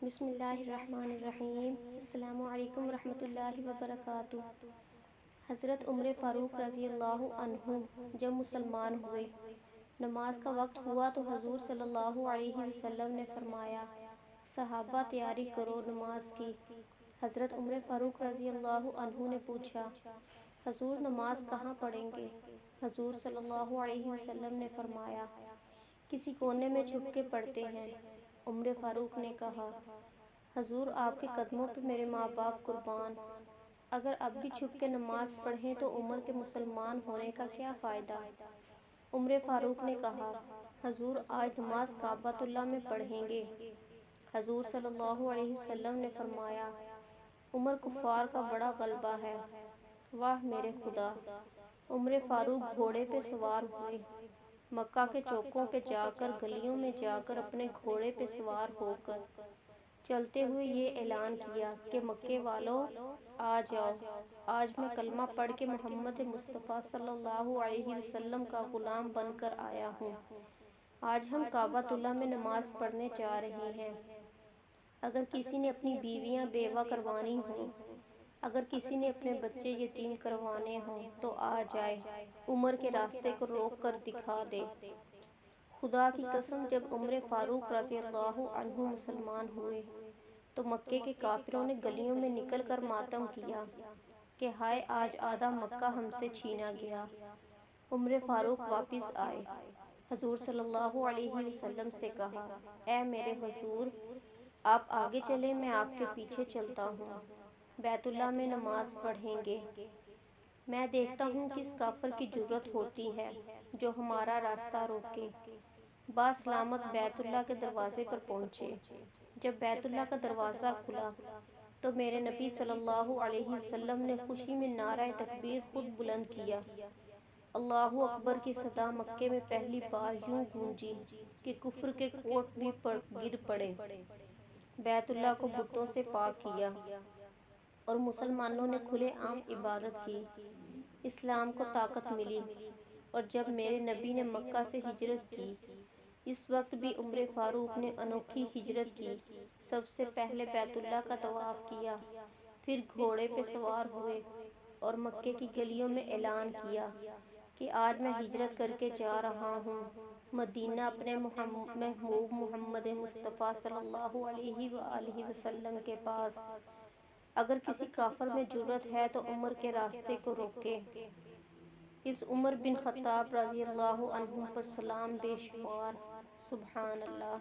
بسم اللہ الرحمن الرحیم۔ السلام علیکم ورحمۃ اللہ وبرکاتہ۔ حضرت عمر فاروق رضی اللہ عنہ جب مسلمان ہوئے، نماز کا وقت ہوا تو حضور صلی اللہ علیہ وسلم نے فرمایا، صحابہ تیاری کرو نماز کی۔ حضرت عمر فاروق رضی اللہ عنہ نے پوچھا، حضور نماز کہاں پڑھیں گے؟ حضور صلی اللہ علیہ وسلم نے فرمایا، کسی کونے میں چھپ کے پڑھتے ہیں۔ عمر فاروق نے کہا، حضور آپ کے قدموں پہ میرے ماں باپ قربان، اگر اب بھی چھپ کے نماز پڑھیں تو عمر کے مسلمان ہونے کا کیا فائدہ؟ عمر فاروق نے کہا، حضور آج نماز کعبۃ اللہ میں پڑھیں گے۔ حضور صلی اللہ علیہ وسلم نے فرمایا، عمر کفار کا بڑا غلبہ ہے۔ واہ میرے خدا! عمر فاروق گھوڑے پہ سوار ہوئے، مکہ کے چوکوں پہ جا کر، گلیوں میں جا کر اپنے گھوڑے پہ سوار ہو کر چلتے ہوئے یہ اعلان کیا کہ مکے والوں آ جاؤ، آج میں کلمہ پڑھ کے محمد مصطفیٰ صلی اللہ علیہ وسلم کا غلام بن کر آیا ہوں۔ آج ہم کعبۃ اللہ میں نماز پڑھنے جا رہے ہیں۔ اگر کسی نے اپنی بیویاں بیوہ کروانی ہوں، اگر کسی نے اپنے بچے یتیم کروانے ہوں تو آ جائے، عمر کے راستے کو روک کر دکھا دے۔ خدا کی قسم، جب عمر فاروق رضی اللہ عنہ مسلمان ہوئے تو مکے کے کافروں نے گلیوں میں نکل کر ماتم کیا کہ ہائے آج آدھا مکہ ہم سے چھینا گیا۔ عمر فاروق واپس آئے، حضور صلی اللہ علیہ وسلم سے کہا، اے میرے حضور، آپ آگے چلیں، میں آپ کے پیچھے چلتا ہوں، بیت اللہ میں نماز پڑھیں گے۔ میں دیکھتا ہوں کس کافر کی جرأت ہوتی ہے جو ہمارا راستہ روکے۔ باسلامت بیت اللہ کے دروازے پر پہنچے۔ جب بیت اللہ کا دروازہ کھلا تو میرے نبی صلی اللہ علیہ وسلم نے خوشی میں نعرہ تکبیر خود بلند کیا۔ اللہ اکبر کی صدا مکے میں پہلی بار یوں گونجی کہ کفر کے کوٹ بھی گر پڑے۔ بیت اللہ کو بتوں سے پاک کیا اور مسلمانوں نے کھلے عام عبادت کی۔ اسلام کو طاقت ملی، اور جب میرے نبی نے مکہ سے ہجرت کی، اس وقت بھی عمر فاروق نے انوکھی ہجرت کی۔ سب سے پہلے بیت اللہ کا طواف کیا، پھر گھوڑے پہ سوار ہوئے اور مکے کی گلیوں میں اعلان کیا کہ آج میں ہجرت کر کے جا رہا ہوں مدینہ، اپنے محبوب محمد مصطفیٰ صلی اللہ علیہ وآلہ وسلم کے پاس۔ اگر کسی کافر میں جرأت ہے تو عمر کے راستے کو روکے۔ اس عمر بن خطاب رضی اللہ عنہ پر سلام بے شمار۔ سبحان اللہ۔